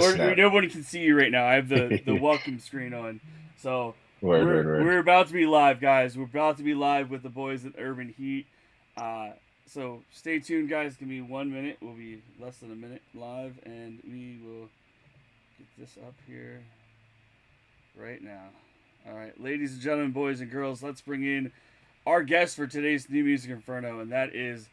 snap. nobody can see you right now. I have the welcome screen on, so Word. we're about to be live, guys. We're about to be live with the boys in Urban Heat. Uh, so stay tuned, guys. Give me 1 minute. We'll be less than a minute live, and we will get this up here right now. All right, ladies and gentlemen, boys and girls, let's bring in our guest for today's New Music Inferno, and that is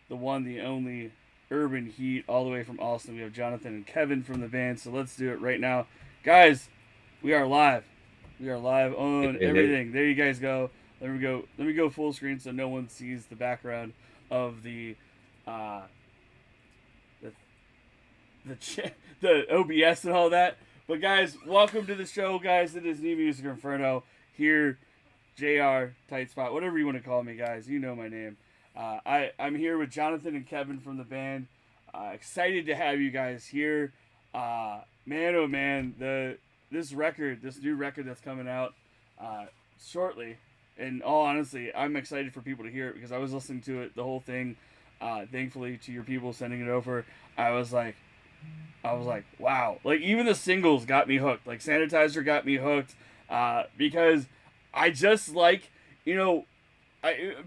the one, the only Urban Heat, all the way from Austin. We have Jonathan and Kevin from the band, so let's do it right now. Guys, we are live. We are live on Hey. everything. There you guys go. Let me go. Let me go full screen so no one sees the background of uh, the the OBS and all that. But guys, welcome to the show, guys. It is New Music Inferno here. JR, Tight Spot, whatever you want to call me, guys. You know my name. I'm here with Jonathan and Kevin from the band. Excited to have you guys here. Man, oh man, this new record that's coming out shortly. And all honestly, I'm excited for people to hear it because I was listening to it, the whole thing. Thankfully, to your people sending it over, I was like, wow. Like even the singles got me hooked. Like Sanitizer got me hooked because I just like, you know,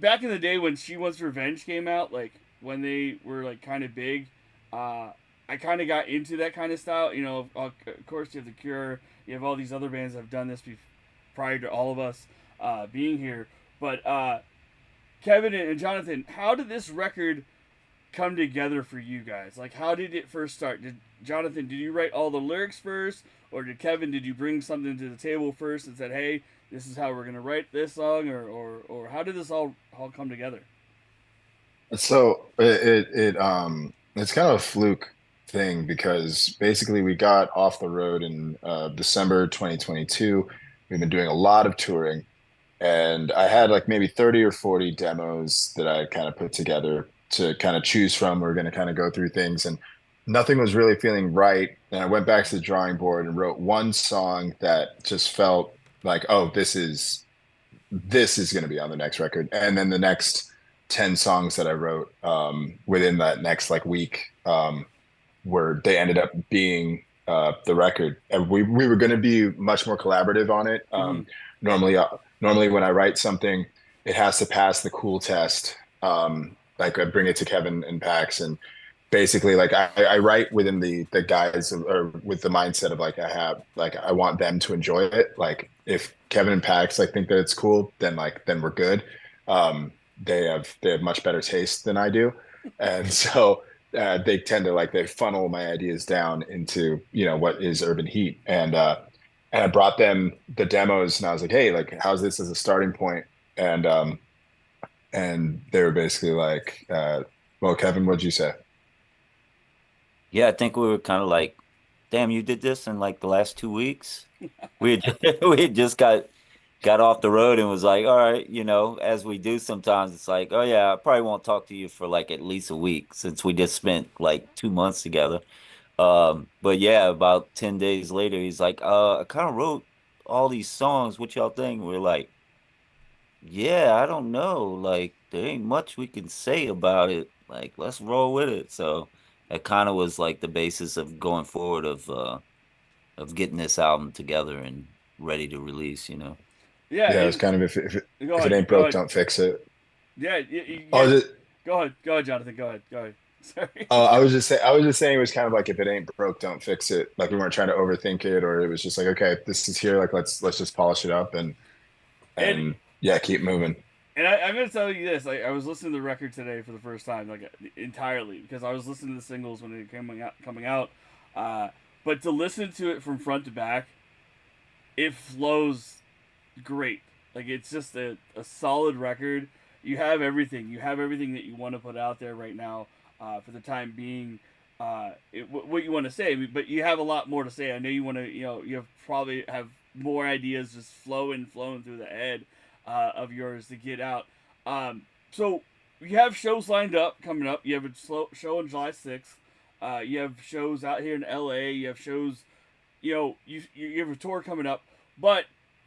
back in the day when She Wants Revenge came out, like when they were like kind of big, I kind of got into that kind of style. You know, of course you have The Cure, you have all these other bands that have done this prior to all of us being here. But Kevin and Jonathan, how did this record come together for you guys? Like, how did it first start? Jonathan, did you write all the lyrics first, or did you bring something to the table first and said, "Hey, this is how we're gonna write this song," or how did this all come together? So it's kind of a fluke thing because basically we got off the road in December 2022. We've been doing a lot of touring, and I had like maybe 30 or 40 demos that I kind of put together to kind of choose from. We are going to kind of go through things, and nothing was really feeling right. And I went back to the drawing board and wrote one song that just felt like, oh, this is going to be on the next record. And then the next 10 songs that I wrote within that next like week were they ended up being the record. And we were going to be much more collaborative on it. Mm-hmm. Normally when I write something, it has to pass the cool test. Like I bring it to Kevin and Pax, and basically like I write within the guise of, or with the mindset of like I want them to enjoy it. Like if Kevin and Pax like think that it's cool, then we're good. They have much better taste than I do, and so they tend to like they funnel my ideas down into what is Urban Heat, and I brought them the demos, and I was like, hey, like how's this as a starting point? And they were basically like, well, Kevin, what'd you say? Yeah, I think we were kind of like, damn, you did this in like the last 2 weeks. We had just, we had just got off the road and was like, all right, as we do sometimes, it's like, oh yeah, I probably won't talk to you for like at least a week since we just spent like 2 months together. But yeah, about 10 days later, he's like, I kind of wrote all these songs. What y'all think? We're like, yeah, I don't know. Like, there ain't much we can say about it. Like, let's roll with it. So that kind of was like the basis of going forward of getting this album together and ready to release. Yeah, Yeah, it's and kind of if it go ain't go broke, ahead. don't fix it. Yeah, you Oh, guys, go ahead, Jonathan. Go ahead. Sorry. I was just saying it was kind of like if it ain't broke, don't fix it. Like we weren't trying to overthink it, or it was just like, okay, this is here, like let's just polish it up and and yeah, keep moving. I'm gonna tell you this. Like, I was listening to the record today for the first time, like entirely, because I was listening to the singles when they coming out. Uh, but to listen to it from front to back, it flows great. Like it's just a solid record. You have everything. You have everything that you want to put out there right now for the time being. What you want to say, but you have a lot more to say. I know you want to. You have probably have more ideas just flowing through the head of yours to get out. So you have shows lined up coming up. You have a show on July 6th. You have shows out here in LA. You have shows. You have a tour coming up. But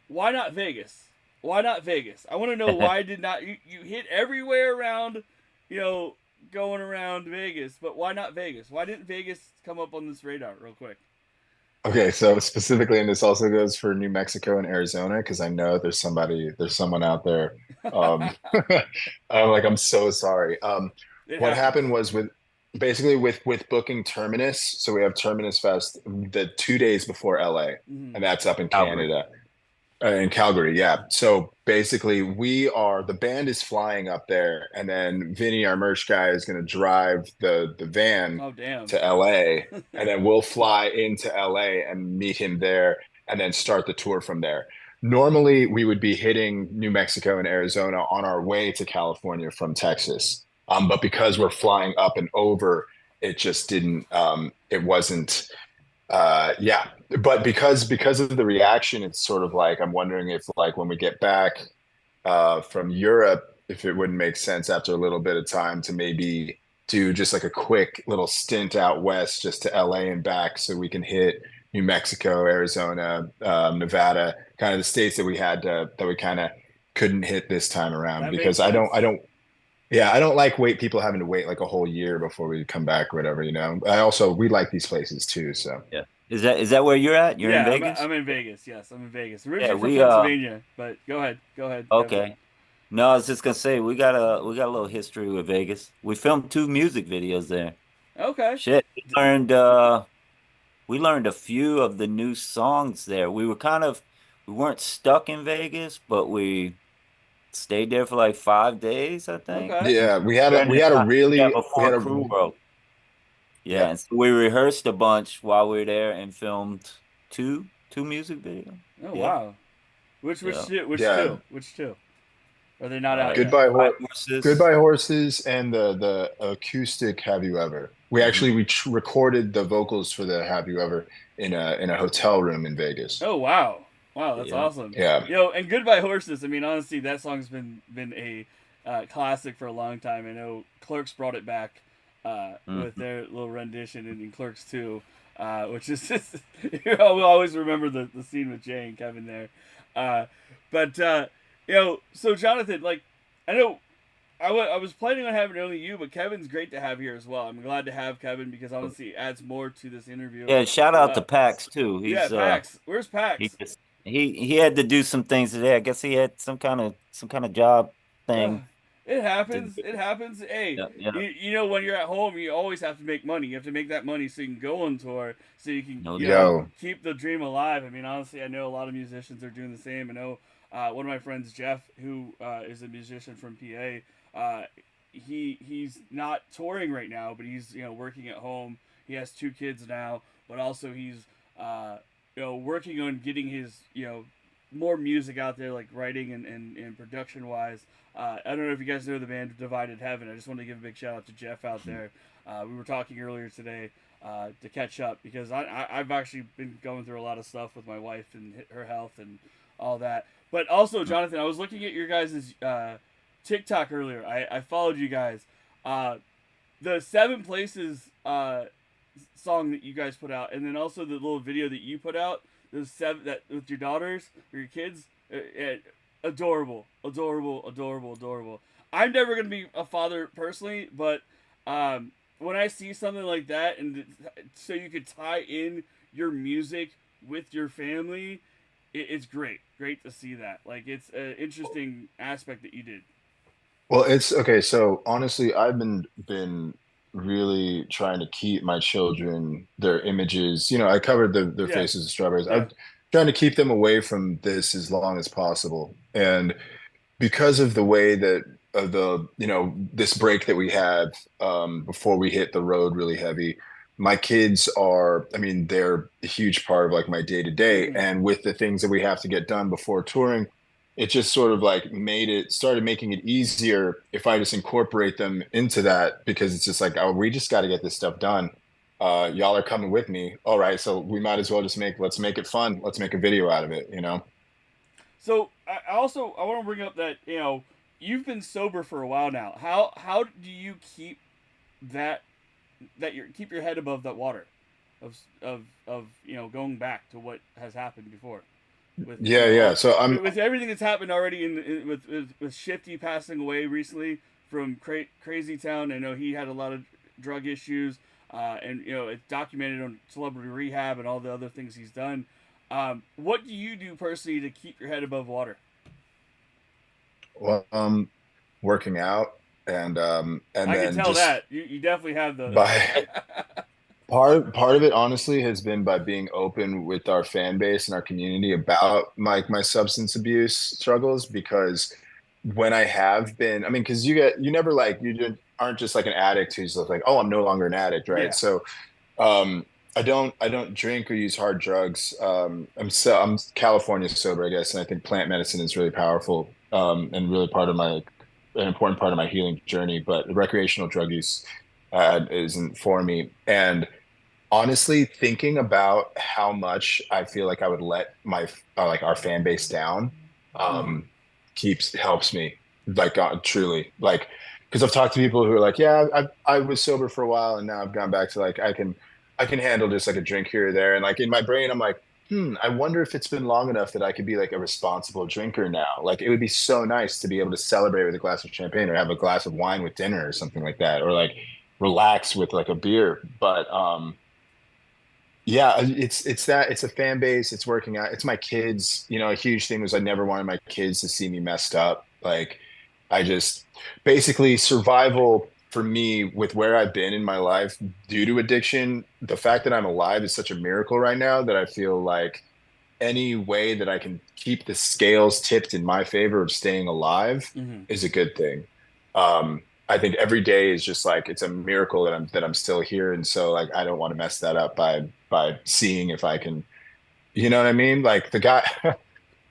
why not Vegas? Why not Vegas? I want to know why did not you hit everywhere around, you know, going around Vegas, but why not Vegas? Why didn't Vegas come up on this radar real quick? Okay, so specifically, and this also goes for New Mexico and Arizona, because I know there's someone out there. Um, I'm so sorry. It What happens. happened was basically with booking Terminus. So we have Terminus Fest the 2 days before LA, Mm-hmm. and that's up in Calgary. Canada. In Calgary, yeah. So basically, the band is flying up there, and then Vinny, our merch guy, is going to drive the van Oh damn. to LA, and then we'll fly into LA and meet him there, and then start the tour from there. Normally, we would be hitting New Mexico and Arizona on our way to California from Texas, but because we're flying up and over, it just didn't. It wasn't yeah, but because of the reaction, it's sort of like I'm wondering if like when we get back from Europe, if it wouldn't make sense after a little bit of time to maybe do just like a quick little stint out west just to LA and back so we can hit New Mexico, Arizona, Nevada, kind of the states that we kind of couldn't hit this time around That makes because sense. I don't like people having to wait like a whole year before we come back or whatever, you know. We like these places too, so. Yeah. Is that where you're at? You're in Yeah, Vegas? I'm in Vegas. Yes, I'm in Vegas. Yeah, Originally from we Pennsylvania, but go ahead, Kevin. okay. No, I was just gonna say we got a little history with Vegas. We filmed 2 music videos there. Okay. Shit. We learned a few of the new songs there. We weren't stuck in Vegas, but we stayed there for like 5 days, I think. Okay. Yeah, During we the had a time, yeah, really we before had a Crew World. Yeah, yeah. and so we rehearsed a bunch while we were there and filmed two music videos. Oh Yeah, wow. Which yeah. two? Yeah. Which two? Are they not out yet? Goodbye White Hor Horses. Goodbye Horses and the acoustic Have You Ever. Mhm. We recorded the vocals for the Have You Ever in a hotel room in Vegas. Oh wow. Wow, that's Yeah. awesome. Yeah. Yo, and Goodbye Horses. I mean, honestly, that song's been a classic for a long time. I know Clerks brought it back with Mhm. their little rendition in Clerks 2, which is just, we'll always remember the scene with Jay and Kevin there. Uh, but so Jonathan, like, I know I was planning on having only you, but Kevin's great to have here as well. I'm glad to have Kevin because honestly, it adds more to this interview. Yeah, shout out Uh, to Pax too. yeah, Pax. Where's He Pax? just he had to do some things today. I guess he had some kind of job Uh, thing it to happens. do. It happens. Hey, Yeah, yeah, you know when you're at home, you always have to make money. You have to make that money so you can go on tour, so you can no doubt. Yo. keep the dream alive. I mean, honestly, I know a lot of musicians are doing the same. I know one of my friends, Jeff, who is a musician from PA. He's not touring right now, but he's working at home. He has 2 kids now, but also he's working on getting his more music out there, like writing and production wise. I don't know if you guys know the band Divided Heaven. I just want to give a big shout out to Jeff out there. We were talking earlier today to catch up because I've actually been going through a lot of stuff with my wife and her health and all that. But also, Jonathan, I was looking at your guys' TikTok earlier. I followed you guys. The Seven Places song that you guys put out, and then also the little video that you put out. The seven that with your daughters or your kids. Adorable, adorable, adorable, adorable. I'm never gonna be a father personally, but when I see something like that, and so you could tie in your music with your family, it's great to see that. Like it's an interesting aspect that you did. Well, it's okay. So honestly, I've been really trying to keep my children, their images. You know, I covered their Yeah, faces of strawberries. yeah. I'm trying to keep them away from this as long as possible. And because of the way that of the this break that we had before we hit the road really heavy, my kids are, I mean, they're a huge part of like my day to day, Mm-hmm. and with the things that we have to get done before touring, it just sort of like started making it easier if I just incorporate them into that, because it's just like, oh, we just got to get this stuff done. Y'all are coming with me. All right, so we might as well let's make it fun. Let's make a video out of it, you know? So I want to bring up that you've been sober for a while now. How do you keep that keep your head above that water of going back to what has happened before with Yeah, yeah. So with everything that's happened already with Shifty passing away recently from Crazy Town. I know he had a lot of drug issues, and it's documented on Celebrity Rehab and all the other things he's done. What do you do personally to keep your head above water? Well, working out and I can then tell just that you definitely have the. by part of it honestly has been by being open with our fan base and our community about my substance abuse struggles, because when I have been, I mean, because you never like aren't just like an addict who's just like, oh, I'm no longer an addict, right? Yeah. So um I don't drink or use hard drugs. I'm California sober, I guess, and I think plant medicine is really powerful, and really an important part of my healing journey. But recreational drug use isn't for me. And honestly, thinking about how much I feel like I would let my like our fan base down, Mm-hmm. um, helps me, like, truly, like, because I've talked to people who are like, yeah, I was sober for a while and now I've gone back to like I can handle just like a drink here or there, and like in my brain I'm like, I wonder if it's been long enough that I could be like a responsible drinker now. Like it would be so nice to be able to celebrate with a glass of champagne or have a glass of wine with dinner or something like that, or like relax with like a beer. But yeah, it's a fan base, it's working out, it's my kids. A huge thing was I never wanted my kids to see me messed up. Like I just basically survival for me with where I've been in my life due to addiction. The fact that I'm alive is such a miracle right now that I feel like any way that I can keep the scales tipped in my favor of staying alive Mm-hmm. is a good thing. I think every day is just like it's a miracle that I'm still here, and so like I don't want to mess that up by seeing if I can, you know what I mean? Like the guy,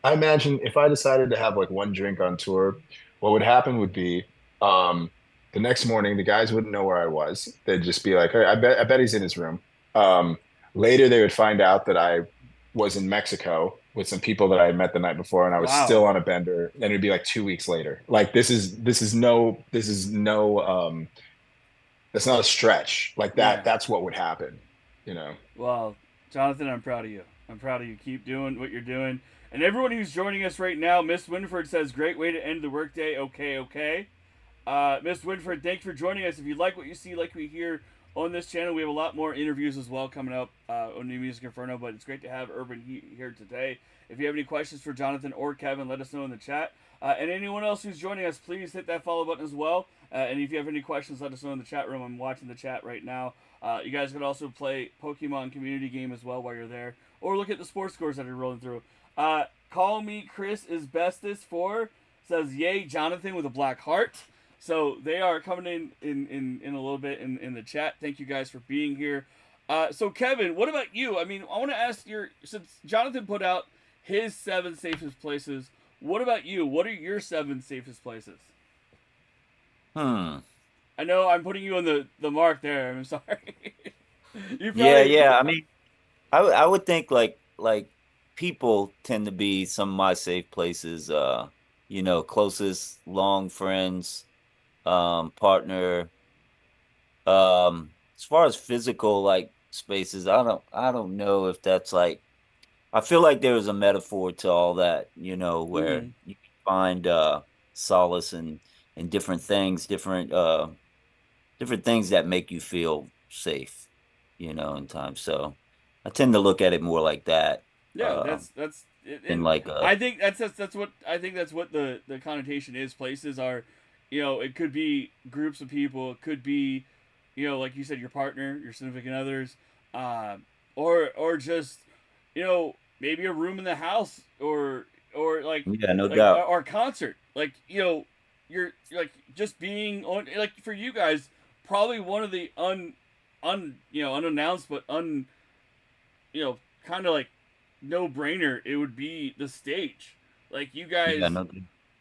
I imagine if I decided to have like one drink on tour, what would happen would be, um, the next morning the guys wouldn't know where I was. They'd just be like, "Hey, I bet he's in his room." Um, Later they would find out that I was in Mexico with some people that I had met the night before, and I was Wow. still on a bender. And it'd be like 2 weeks later. Like this is no that's not a stretch. Like Yeah. that's what would happen, you know. Well, Jonathan, I'm proud of you. I'm proud of you. Keep doing what you're doing. And everyone who's joining us right now, Miss Winford says, "Great way to end the workday." Okay, okay. Miss Winford, thanks for joining us. If you like what you see, like we hear on this channel, we have a lot more interviews as well coming up on New Music Inferno. But it's great to have Urban here today. If you have any questions for Jonathan or Kevin, let us know in the chat. And anyone else who's joining us, please hit that follow button as well. And if you have any questions, let us know in the chat room. I'm watching the chat right now. You guys can also play Pokemon community game as well while you're there, or look at the sports scores that are rolling through. Call me Chris is bestest for says yay Jonathan with a black heart. So they are coming in a little bit in the chat. Thank you guys for being here. So Kevin, what about you? I mean, I want to ask since Jonathan put out his 7 safest places. What about you? What are your 7 safest places? Hmm. I know I'm putting you on the mark there. I'm sorry. You Yeah, probably. yeah. I mean, I would think like people tend to be some of my safe places. Closest long friends, partner. As far as physical like spaces, I don't know if that's like. I feel like there is a metaphor to all that, where Mm-hmm. you can find solace in different things, different things that make you feel safe, in time. So I tend to look at it more like that, Yeah, that's than and like I think that's what I think that's what the connotation is. Places are, it could be groups of people. It could be, like you said, your partner, your significant others, or just, maybe a room in the house, or yeah, no like doubt. or a concert. Like you're like just being on, like for you guys, probably one of the unannounced but kind of like no brainer. It would be the stage. Like you Yeah, guys, no.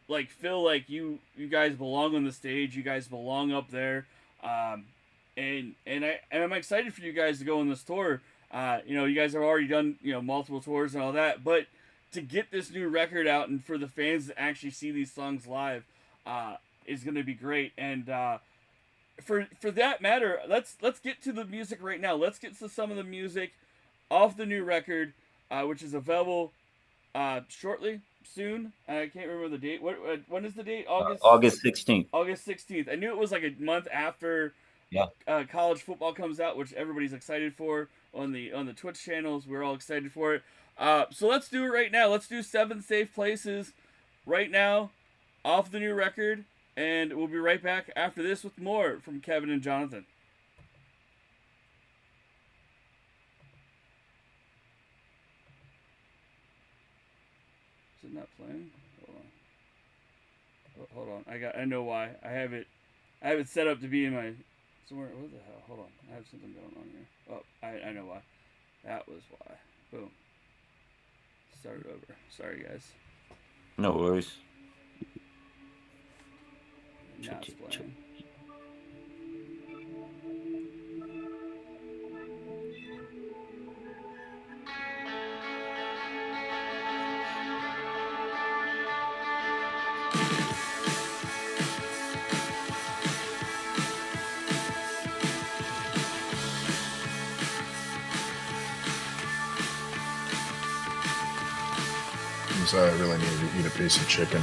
like feel like you guys belong on the stage. You guys belong up there. Um, and I'm excited for you guys to go on this tour. You guys have already done multiple tours and all that, but to get this new record out and for the fans to actually see these songs live, is going to be great. And for that matter, let's get to the music right now. Let's get to some of the music off the new record, which is available shortly. soon. I can't remember the date. When is the date? August August 16th. August 16th. I knew it was like a month after Yeah. college football comes out, which everybody's excited for on the Twitch channels. We're all excited for it. So let's do it right now. Let's do 7 safe places right now off the new record, and we'll be right back after this with more from Kevin and Jonathan. Is it not playing? Hold on. I know why. I have it set up to be in my somewhere. What the hell? Hold on. I have something going on here. Oh, I know why. That was why. Boom. Start it over. Sorry, guys. No worries. Now it's playing. So I really need to eat a piece of chicken.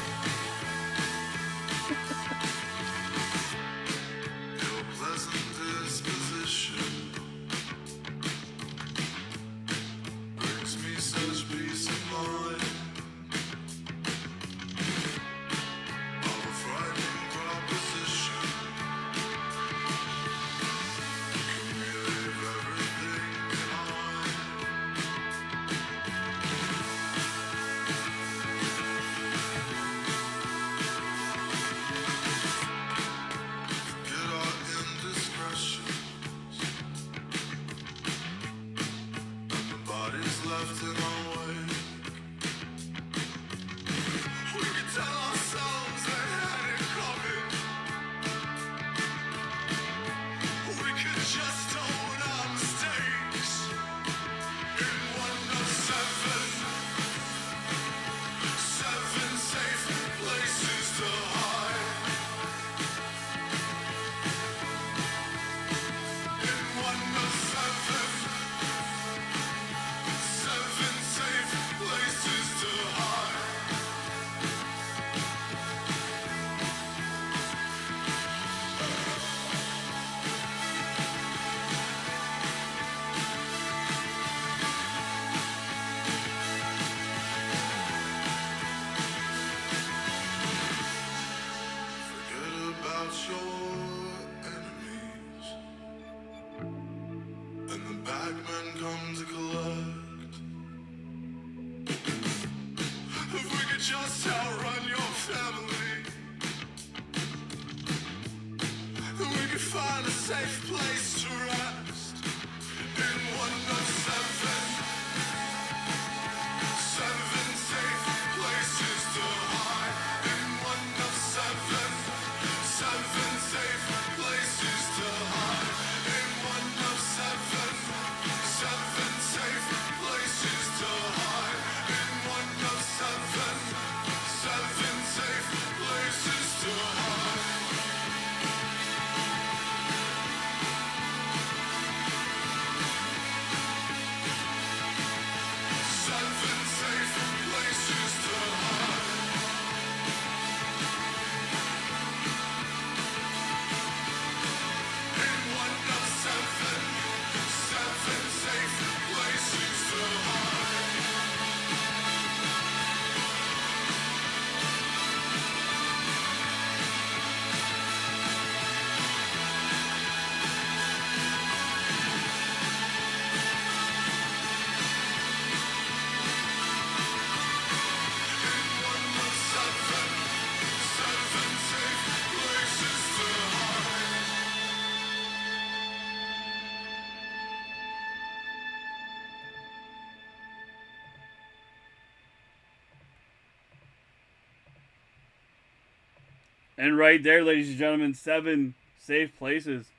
And right there, ladies and gentlemen, 7 safe places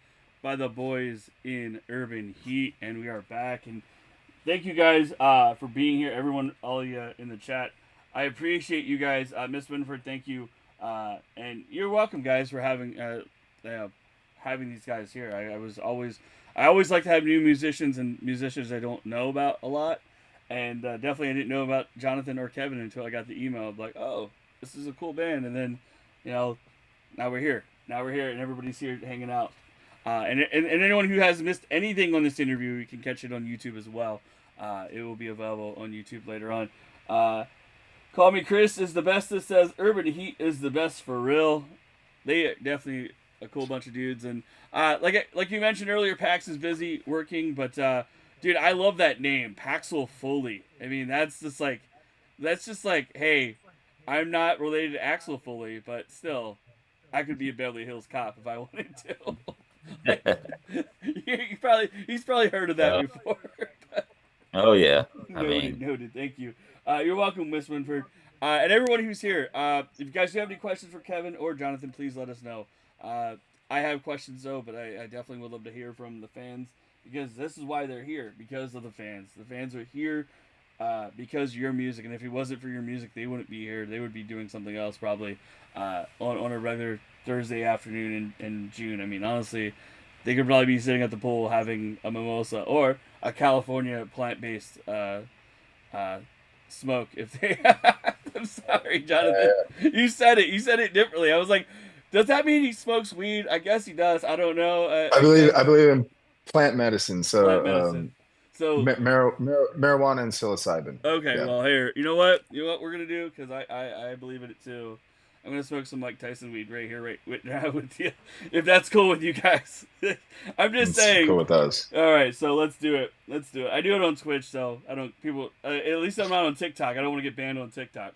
by the boys in Urban Heat. And we are back. And thank you guys for being here. Everyone, all of you in the chat. I appreciate you guys. Miss Winford, thank you. And you're welcome, guys, for having these guys here. I always like to have new musicians and musicians I don't know about a lot. and definitely I didn't know about Jonathan or Kevin until I got the email. I'm like, oh, this is a cool band, and then now we're here. Now we're here, and everybody's here hanging out. And anyone who has missed anything on this interview, you can catch it on YouTube as well. It will be available on YouTube later on. Call Me Chris is the best that says Urban Heat is the best for real. They definitely a cool bunch of dudes. And like you mentioned earlier, Pax is busy working, but dude, I love that name, Paxel Foley. I mean, that's just like, hey, I'm not related to Axel Foley, but still, I could be a Beverly Hills Cop if I wanted to. He's probably heard of that before. Oh yeah, I noted. Thank you. You're welcome, Miss Winford, and everyone who's here. If you guys do have any questions for Kevin or Jonathan, please let us know. I have questions though, but I definitely would love to hear from the fans because this is why they're here, because of the fans. The fans are here because of your music, and if it wasn't for your music, they wouldn't be here. They would be doing something else probably on a regular Thursday afternoon in June. I mean, honestly, they could probably be sitting at the pool having a mimosa or a California plant-based smoke if they. I'm sorry, Jonathan. Yeah. You said it differently. I was like, does that mean he smokes weed? I guess he does. I don't know. I believe in plant medicine. So plant medicine. So marijuana and psilocybin. Okay, yeah. Well, here, you know what we're gonna do, because I believe in it too. I'm gonna smoke some Mike Tyson weed right here, right now with you, if that's cool with you guys. I'm just saying. Cool with us. All right, so let's do it. I do it on Twitch, so I don't at least I'm not on TikTok. I don't want to get banned on TikTok.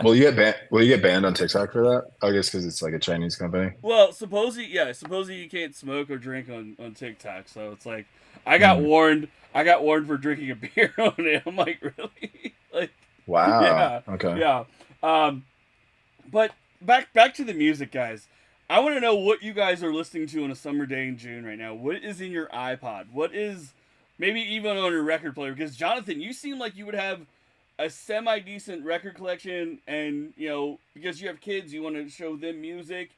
Will you get banned on TikTok for that? I guess because it's like a Chinese company. Well, supposedly you can't smoke or drink on TikTok. So it's like I got warned for drinking a beer on it. I'm like, really? Like, wow. Yeah. Okay. Yeah. But back to the music, guys. I want to know what you guys are listening to on a summer day in June right now. What is in your iPod? What is maybe even on your record player? Because Jonathan, you seem like you would have a semi-decent record collection, and because you have kids, you want to show them music.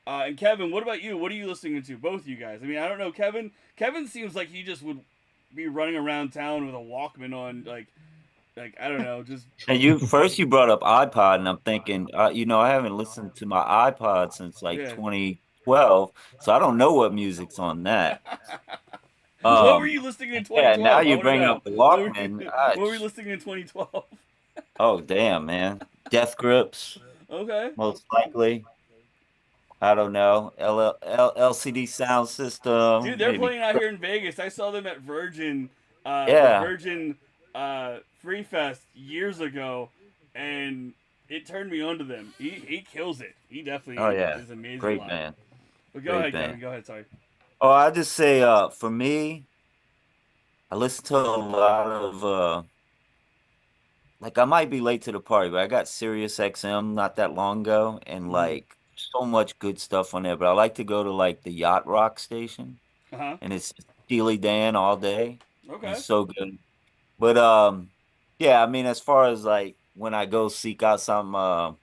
And Kevin, what about you? What are you listening to? Both of you guys. I mean, I don't know. Kevin seems like he just would be running around town with a Walkman on, like I don't know, just. And you brought up iPod, and I'm thinking, I haven't listened to my iPod since 2012, so I don't know what music's on that. What were you listening in 2012? Yeah, now you bring up the Walkman. What were you listening in 2012? Oh, damn, man. Death Grips. Okay. Most likely. I don't know. LCD Sound System. Dude, they're playing out here in Vegas. I saw them at Virgin. Virgin Free Fest years ago, and it turned me on to them. He kills it. He definitely is amazing. Great live. band. But go ahead, Kevin. Go ahead, sorry. Oh, I just say, for me, I listen to a lot of, I might be late to the party, but I got Sirius XM not that long ago, and so much good stuff on there. But I like to go to the yacht rock station, and it's Steely Dan all day. Okay, it's so good. But yeah, I mean, as far as when I go seek out something, I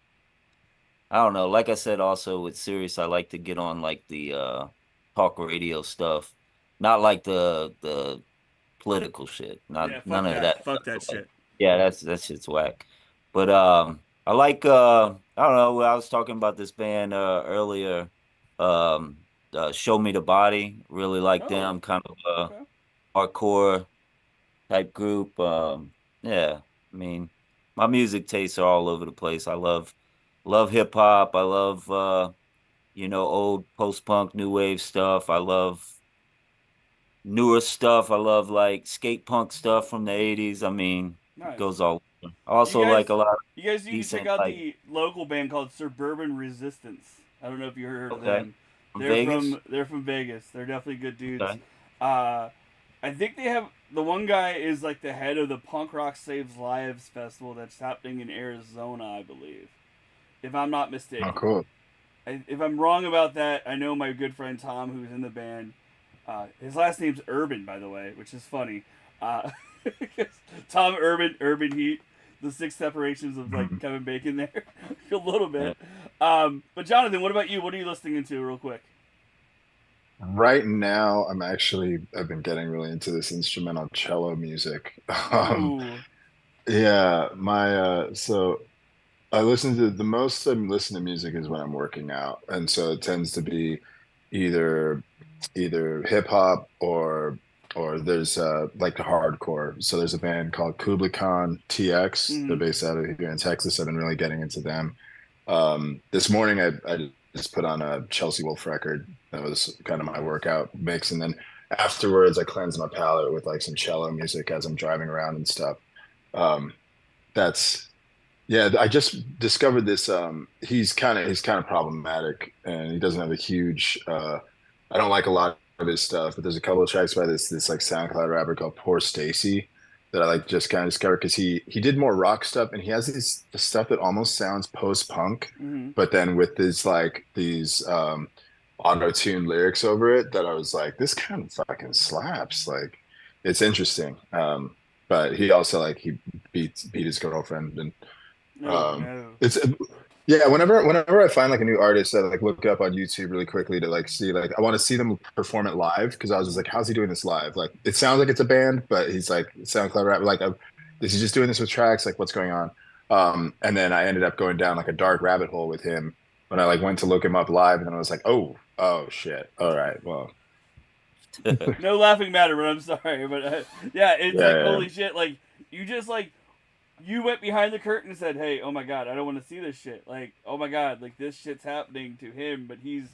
don't know. Like I said, also with Sirius, I like to get on the talk radio stuff, not the political shit. None of that. Fuck that shit. Yeah, that shit's whack. But I like I don't know. I was talking about this band earlier. Show Me the Body. Really like them. Kind of hardcore type group. Yeah, I mean, my music tastes are all over the place. I love hip hop. I love old post-punk, new wave stuff. I love newer stuff. I love skate punk stuff from the 80s. I mean, nice. It goes all over. I also like a lot of you guys need to check out the local band called Suburban Resistance. I don't know if you heard of them. They're from Vegas. They're definitely good dudes. Okay. I think they have the one guy is the head of the Punk Rock Saves Lives festival that's happening in Arizona, I believe, if I'm not mistaken. Oh, cool. If I'm wrong about that, I know my good friend Tom, who's in the band. His last name's Urban, by the way, which is funny. Tom Urban Heat, the 6 separations of Kevin Bacon there, a little bit. But Jonathan, what about you? What are you listening to, real quick? Right now, I've been getting really into this instrumental cello music. Um, Ooh. yeah, my so I listen to the most I'm listening to music is when I'm working out, and so it tends to be either hip hop or there's like the hardcore. So there's a band called Kublai Khan TX. They're Mm-hmm. based out of here in Texas. I've been really getting into them. This morning I just put on a Chelsea Wolf record. That was kind of my Nice. workout mix, and then afterwards I cleanse my palate with like some cello music as I'm driving around and stuff. Um, that's yeah, I just discovered this. He's kind of problematic, and he doesn't have a huge. I don't like a lot of his stuff, but there's a couple of tracks by this like SoundCloud rapper called Poor Stacy that I like just kind of discovered because he did more rock stuff, and he has this stuff that almost sounds post punk, Mm-hmm. but then with this like these auto-tuned lyrics over it that I was like, this kind of fucking slaps. Like, it's interesting. But he also like he beat his girlfriend and No, um, no. it's yeah. Whenever I find like a new artist, I like look up on YouTube really quickly to like see like I want to see them perform it live because I was just like, how's he doing this live? Like it sounds like it's a band, but he's like SoundCloud rap. Like, is he just doing this with tracks? Like, what's going on? And then I ended up going down like a dark rabbit hole with him when I like went to look him up live, and then I was like, oh shit. All right, well, No laughing matter, but I'm sorry. But yeah, it's like, yeah, holy shit. Like, you just, like, you went behind the curtain and said, hey, oh my God, I don't want to see this shit. Like, oh my God, like, this shit's happening to him, but he's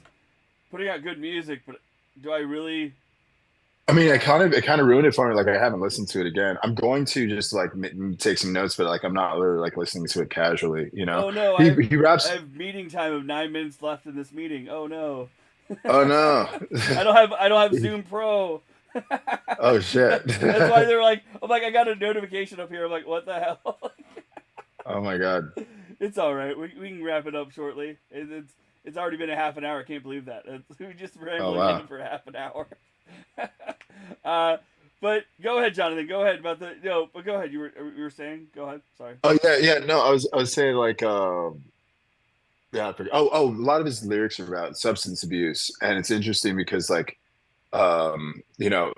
putting out good music, but do I really. I mean, Uh, it kind of ruined it for me. Like, I haven't listened to it again. I'm going to just like take some notes, but like, I'm not really like listening to it casually. You know, oh no, he I raps. have meeting time of 9 minutes left in this meeting. Oh no. Oh no. I don't have Zoom Pro. Oh shit. That's why they're like, I'm like, I got a notification up here. I'm like, what the hell? Oh my God. It's all right. We can wrap it up shortly. It's already been a half an hour. I can't believe that. We just Oh rambling wow. in for half an hour. uh, but go ahead, Jonathan. Go ahead about the no. But go ahead. You were saying. Go ahead. Sorry. Oh yeah, yeah. No, I was saying like yeah, I forget. A lot of his lyrics are about substance abuse, and it's interesting because like you know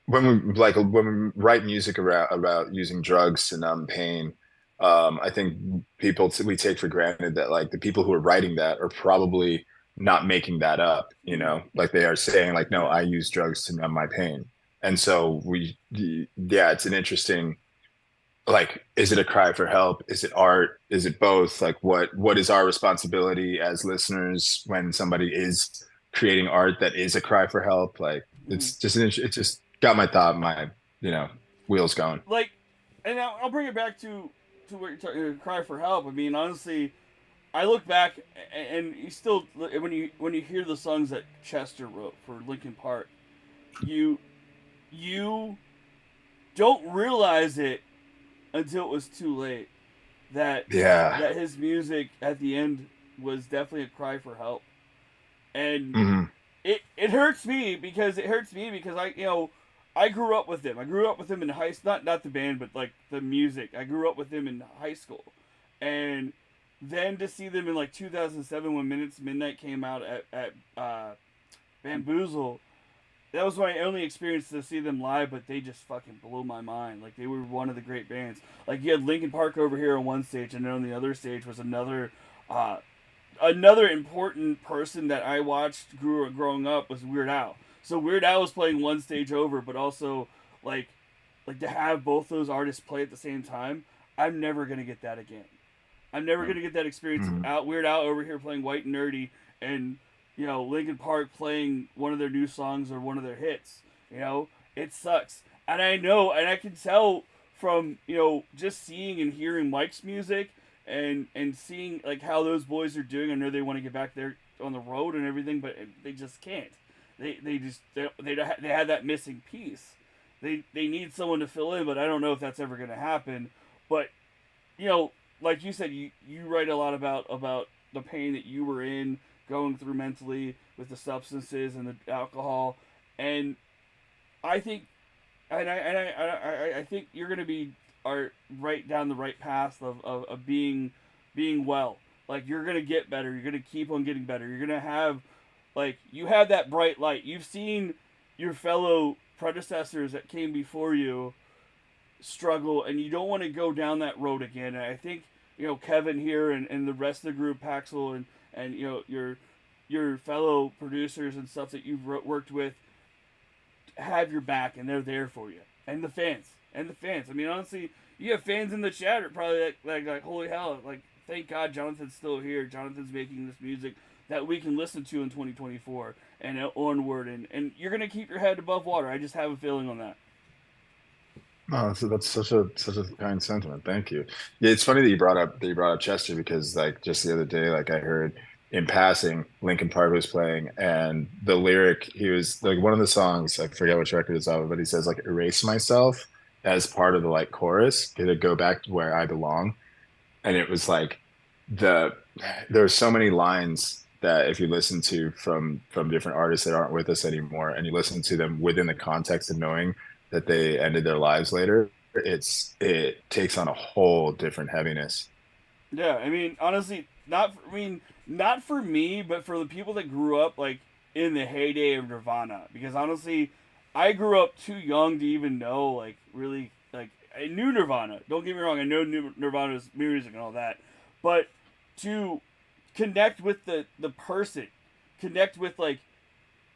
when we write music about using drugs to numb pain, I think we take for granted that like the people who are writing that are probably not making that up, you Mm, know, like they are saying like, no, yeah. I use drugs to numb my pain. And so yeah, it's an interesting, like, is it a cry for help? Is it art? Is it both? Like, what is our responsibility as listeners when somebody is creating art that is a cry for help? Like, Mm. it just got my you know wheels going. Like, and I'll bring it back to what you're talking. Cry for help. I mean, honestly, I look back and you still when you hear the songs that Chester wrote for Linkin Park, you you don't realize it until it was too late that Yeah. his music at the end was definitely a cry for help, and Hmm. it hurts me because I I grew up with him. I grew up with him in high not the band but like the music. I grew up with him in high school, and then to see them in like 2007 when Minutes Midnight came out at Bamboozle, that was my only experience to see them live, but they just fucking blew my mind. Like, they were one of the great bands. Like, you had Linkin Park over here on one stage, and then on the other stage was uh, another important person that I watched growing up was Weird Al. So Weird Al was playing one stage over, but also like to have both those artists play at the same time. I'm never gonna get that again. I'm never gonna get that experience of Hmm. Weird Al over here playing White and Nerdy and Linkin Park playing one of their new songs or one of their hits. It sucks, and I know, and I can tell from just seeing and hearing Mike's music and seeing like how those boys are doing. I know they want to get back there on the road and everything, but they just can't. They had that missing piece. They need someone to fill in, but I don't know if that's ever going to happen. But like you said, you write a lot about the pain that you were in going through mentally with the substances and the alcohol, and I think I think you're gonna be are right down the right path of being well. Like, you're gonna get better. You're gonna keep on getting better. You're gonna have like you have that bright light. You've seen your fellow predecessors that came before you struggle, and you don't want to go down that road again. And I think Kevin here and the rest of the group, Paxel and your fellow producers and stuff that you've worked with have your back, and they're there for you, and the fans. I mean, honestly, you have fans in the chat are probably like holy hell, like thank God Jonathan's still here. Jonathan's making this music that we can listen to in 2024 and onward, and you're gonna keep your head above water. I just have a feeling on that. Oh, so that's such a kind sentiment. Thank you. Yeah, it's funny that you brought up Chester because like just the other day, like I heard in passing Linkin Park was playing and the lyric he was like one of the songs, I forget which record it's off, but he says like erase myself as part of the like chorus, to go back to where I belong. And it was like the there's so many lines that if you listen to from different artists that aren't with us anymore and you listen to them within the context of knowing that they ended their lives later, it takes on a whole different heaviness. Yeah, I mean, honestly, not for me, but for the people that grew up like in the heyday of Nirvana. Because honestly, I grew up too young to even know like really like I knew Nirvana. Don't get me wrong, I know Nirvana's music and all that, but to connect with the person, connect with like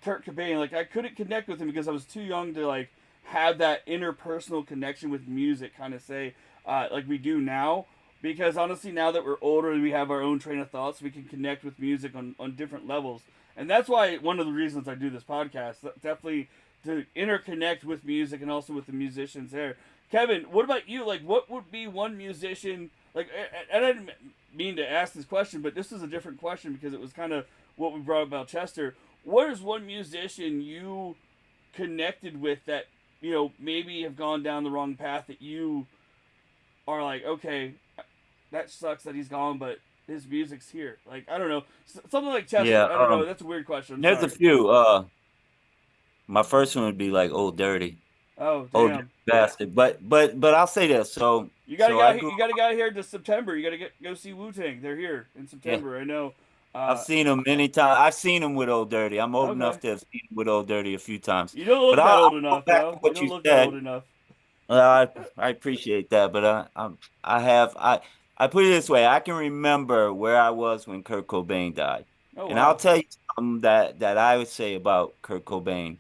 Kurt Cobain, like I couldn't connect with him because I was too young to like have that interpersonal connection with music, kind of say like we do now. Because honestly, now that we're older and we have our own train of thoughts, we can connect with music on different levels. And that's why one of the reasons I do this podcast, definitely to interconnect with music and also with the musicians there. Kevin, what about you? Like, what would be one musician, like, and I didn't mean to ask this question, but this is a different question because it was kind of what we brought up about Chester. What is one musician you connected with that, maybe have gone down the wrong path that you are like, okay, that sucks that he's gone, but his music's here. Like, I don't know. Something like Chester. Yeah, I don't know. That's a weird question. I'm there's sorry. a few. My first one would be like Old Dirty, Oh, Old Dirty damn. Bastard. But I'll say this. So You gotta I get grew. you gotta get here to September. You gotta go see Wu-Tang. They're here in Yeah, September. I know. I've seen him many times. I've seen him with Old Dirty. I'm old enough Okay. to have seen him with Old Dirty a few times. You don't But look that old I'll go enough, back to though. You what don't you look that old said. enough. I appreciate that, but I put it this way. I can remember where I was when Kurt Cobain died, Oh and I'll wow. tell you something that I would say about Kurt Cobain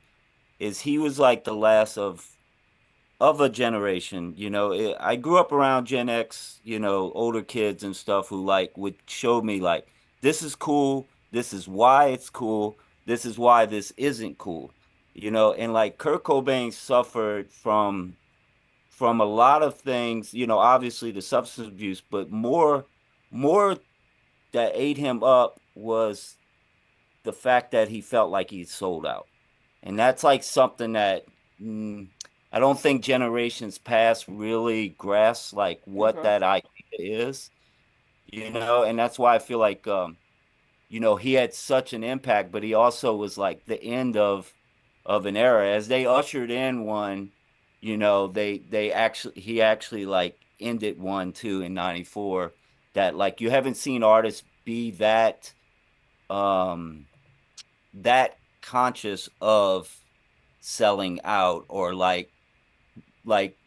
is he was like the last of a generation. I grew up around Gen X, older kids and stuff who like would show me like this is cool, this is why it's cool, this is why this isn't cool. And like Kurt Cobain suffered from a lot of things, obviously the substance abuse, but more that ate him up was the fact that he felt like he sold out. And that's like something that I don't think generations past really grasp like what Okay. that idea is, and that's why I feel like he had such an impact, but he also was like the end of an era. As they ushered in one, he actually like ended one too in '94. That like you haven't seen artists be um that conscious of selling out or like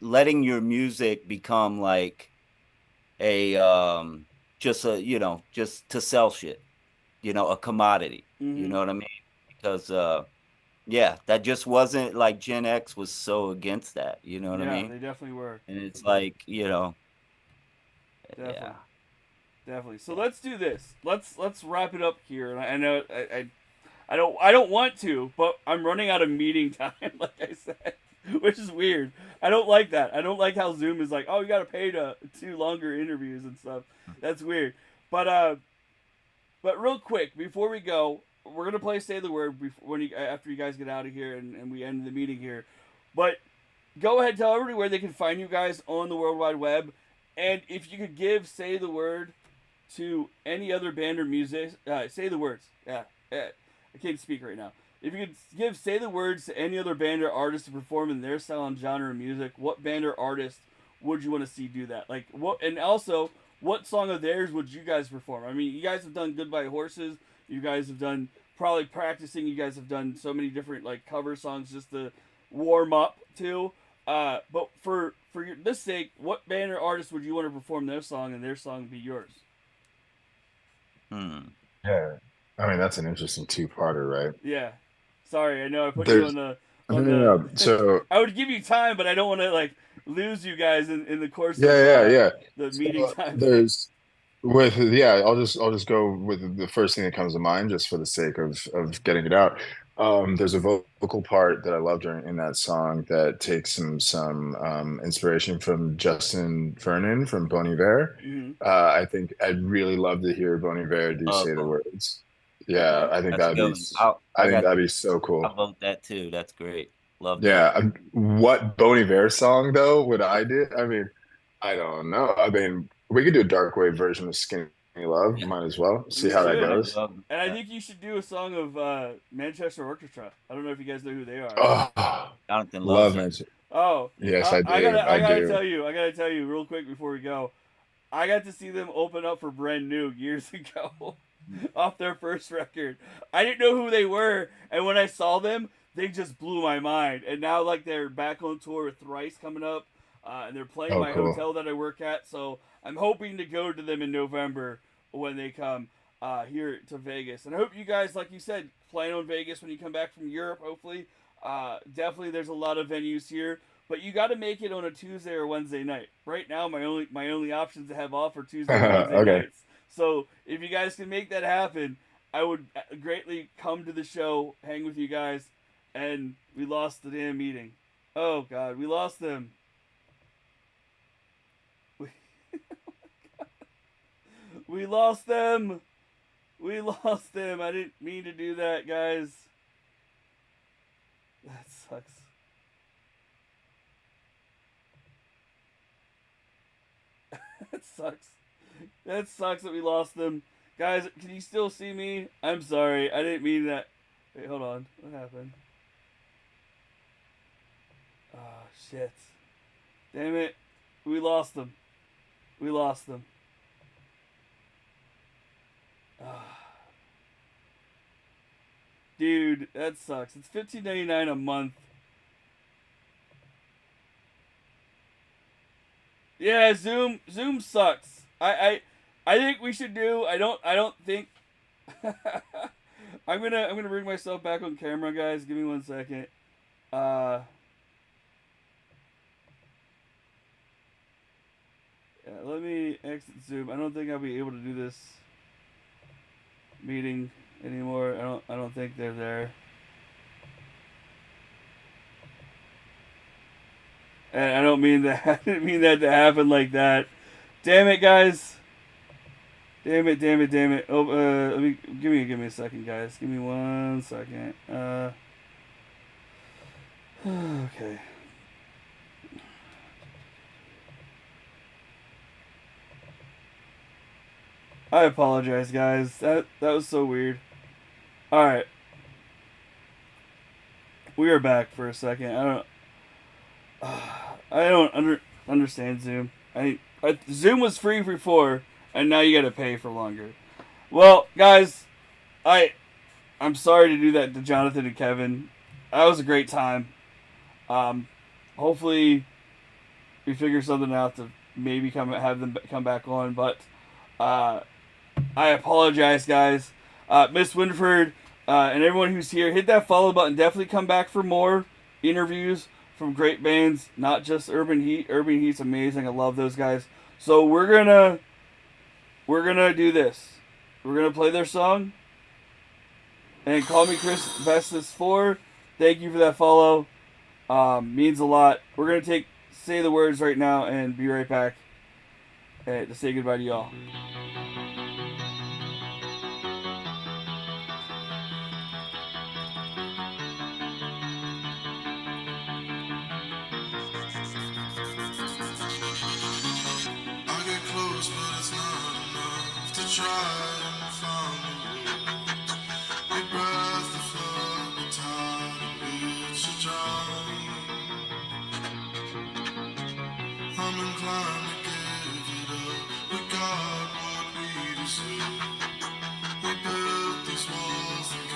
letting your music become like a just a just to sell shit, a commodity. You Mhm. know what I mean? Because yeah, that just wasn't like Gen X was so against that, you know what I Yeah, mean? they definitely were. And it's like, Definitely. yeah. Definitely. So let's do this. Let's wrap it up here. And I know I don't want to, but I'm running out of meeting time, like I said, which is weird. I don't like that. I don't like how Zoom is like, oh, you got to pay to do longer interviews and stuff. That's weird. But real quick before we go, we're gonna play Say the Word after you guys get out of here and we end the meeting here. But go ahead, tell everybody where they can find you guys on the World Wide Web, and if you could give Say the Word to any other band or music, say the words. Yeah, I can't speak right now. If you could give Say the Words to any other band or artist to perform in their style and genre of music, what band or artist would you want to see do that? Like what, and also what song of theirs would you guys perform? I mean, you guys have done Goodbye Horses. You guys have done probably practicing. You guys have done so many different like cover songs just to warm up to. But for this sake, what band or artist would you want to perform their song and their song be yours? Yeah. I mean, that's an interesting two-parter, right? Yeah. Sorry, I know I put you There's no, on no, no. the. So I would give you time, but I don't want to like lose you guys in the course of yeah, yeah, yeah. the meeting So time thing. there's with yeah, I'll just go with the first thing that comes to mind just for the sake of getting it out. There's a vocal part that I love during in that song that takes some inspiration from Justin Vernon from Bon Iver. Hmm. I think I'd really love to hear Bon Iver do say the Cool. words. Yeah, Okay. That's a good one. I I think got that'd be so I cool. vote that too. That's great. Love that. Yeah, what Bon Iver song though would I do? I mean, I don't know. I mean, we could do a darkwave version of Skinny Love. Yeah, Might as well see We how that might should. as goes. well. And I think you should do a song of Manchester Orchestra. I don't know if you guys know who they are. Oh, Jonathan loves love it. man. Oh, Yes, I I do. I do. gotta tell you real quick before we go. I got to see them open up for Brand New years ago off their first record. I didn't know who they were, and when I saw them, they just blew my mind. And now like they're back on tour with Thrice coming up, and they're playing Oh, my cool. hotel that I work at. So I'm hoping to go to them in November when they come here to Vegas. And I hope you guys, like you said, plan on Vegas when you come back from Europe. Hopefully, definitely there's a lot of venues here. But you got to make it on a Tuesday or Wednesday night. Right now, my only options to have off are Tuesday or Wednesday Okay. nights. So if you guys can make that happen, I would greatly come to the show, hang with you guys, and we lost the damn meeting. Oh God, we lost them. We lost them. We lost them. I didn't mean to do that, guys. That sucks. That sucks. That sucks that we lost them. Guys, can you still see me? I'm sorry. I didn't mean that. Wait, hold on. What happened? Oh, shit. Damn it. We lost them. We lost them. Dude, that sucks. It's $15.99 a month. Yeah, Zoom sucks. I think we should do. I don't think. I'm gonna bring myself back on camera, guys. Give me 1 second. Yeah, let me exit Zoom. I don't think I'll be able to do this meeting anymore. I don't think they're there. And I don't mean that. I didn't mean that to happen like that. Damn it, guys. Damn it, damn it, damn it. Oh, let me give me a second, guys. Give me 1 second. Okay. I apologize, guys. That was so weird. All right. We are back for a second. I don't understand Zoom. Zoom was free before, and now you got to pay for longer. Well, guys, I'm sorry to do that to Jonathan and Kevin. That was a great time. Hopefully, we figure something out to maybe have them come back on. But I apologize, guys. Miss Winford and everyone who's here, hit that follow button. Definitely come back for more interviews from great bands, not just Urban Heat. Urban Heat's amazing. I love those guys. So we're gonna do this. We're gonna play their song. And call me Chris Vestas 4. Thank you for that follow. Means a lot. We're gonna say the words right now and be right back to say goodbye to y'all. But it's not enough to try and find the words. We breath the flood, the tide of which to drown. I'm inclined to give it up. We got what we deserve. We built these walls and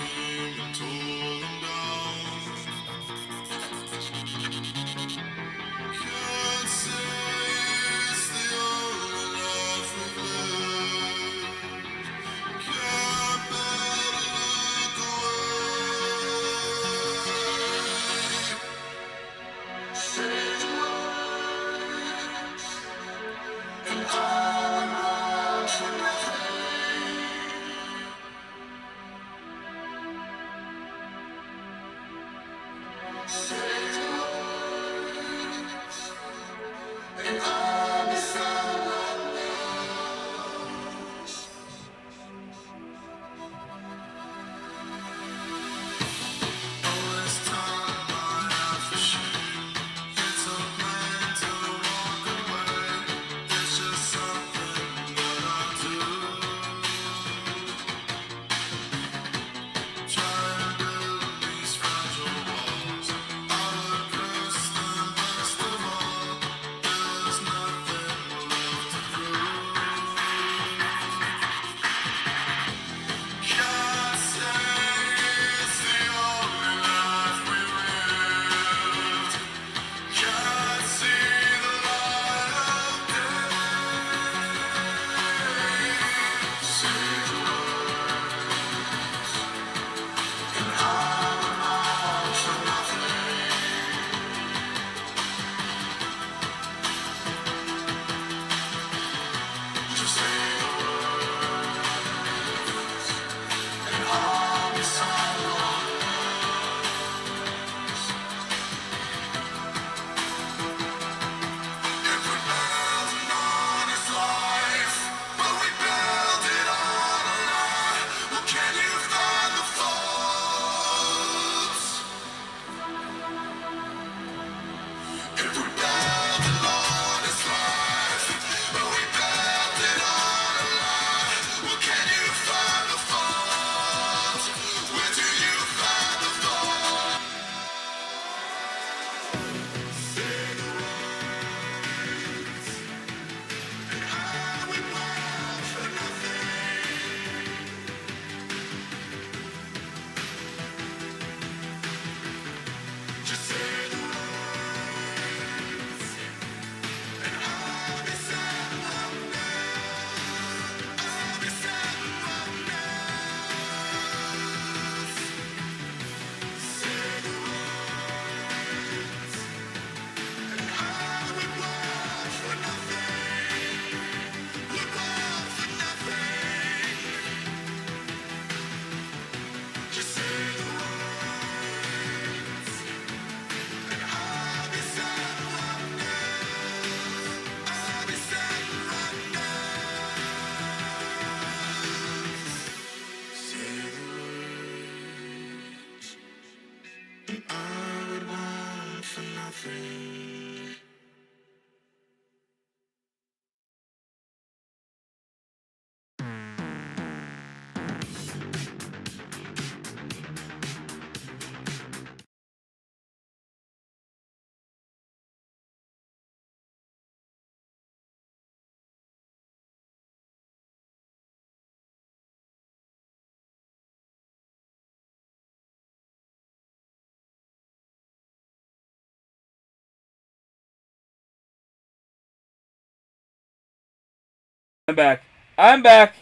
I'm back. I'm back.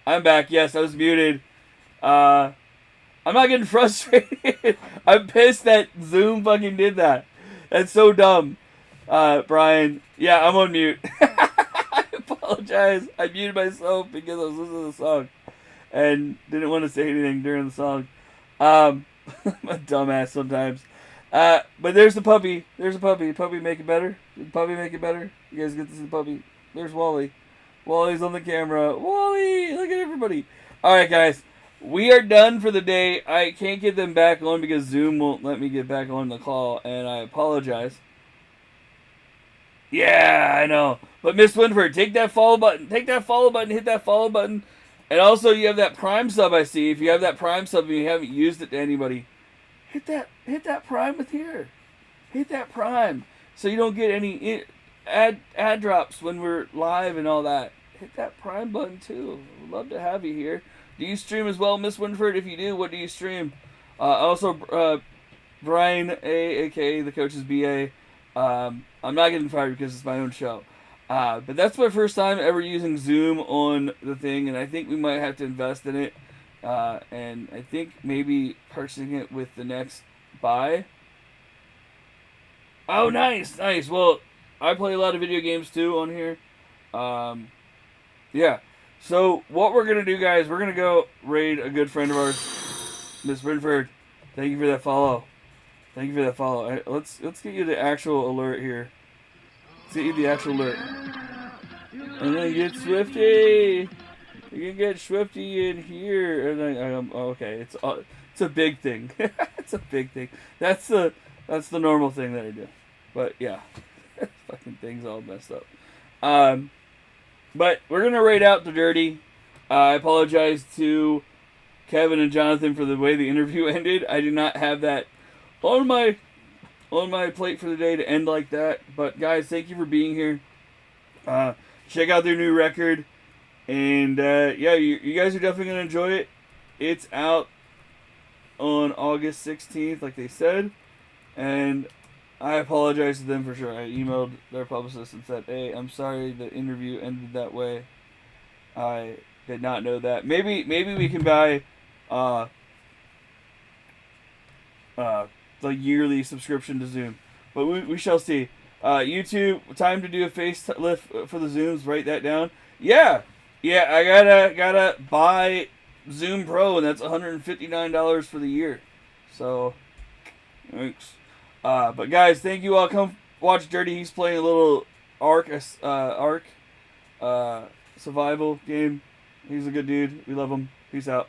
I'm back. Yes, I was muted. I'm not getting frustrated. I'm pissed that Zoom fucking did that. That's so dumb. Brian. Yeah, I'm on mute. I apologize. I muted myself because I was listening to the song and didn't want to say anything during the song. I'm a dumbass sometimes. But there's the puppy. There's a puppy. Puppy make it better. Did puppy make it better? You guys get to see the puppy. There's Wally. Wally's on the camera. Wally! Look at everybody. Alright, guys. We are done for the day. I can't get them back on because Zoom won't let me get back on the call, and I apologize. Yeah, I know. But Miss Winford, take that follow button. Take that follow button. Hit that follow button. And also, you have that Prime sub, I see. If you have that Prime sub and you haven't used it to anybody, hit that Prime with here. Hit that Prime. So you don't get any ad drops when we're live and all that. Hit that Prime button too. I'd love to have you here. Do you stream as well, Miss Winford? If you do, what do you stream? Also, Brian A, aka the coach's BA. I'm not getting fired because it's my own show. But that's my first time ever using Zoom on the thing, and I think we might have to invest in it. And I think maybe purchasing it with the next buy. Oh, nice. Well, I play a lot of video games too on here. Yeah. So what we're gonna do, guys, we're gonna go raid a good friend of ours, Miss Renford. Thank you for that follow. Thank you for that follow. Let's get you the actual alert here. Let's get you the actual alert. And then get Swifty. You can get Swifty in here. And then okay, it's a big thing. It's a big thing. That's the normal thing that I do. But yeah, fucking thing's all messed up. But we're gonna raid out the dirty. I apologize to Kevin and Jonathan for the way the interview ended. I did not have that on my plate for the day to end like that. But guys, thank you for being here. Check out their new record, and yeah, you guys are definitely gonna enjoy it. It's out on August 16th, like they said, and I apologize to them for sure. I emailed their publicist and said, "Hey, I'm sorry the interview ended that way. I did not know that. Maybe we can buy the yearly subscription to Zoom, but we shall see." YouTube, time to do a face lift for the Zooms. Write that down. Yeah. I gotta buy Zoom Pro, and that's $159 for the year. So, thanks. But guys, thank you all. Come watch Dirty. He's playing a little Ark survival game. He's a good dude. We love him. Peace out.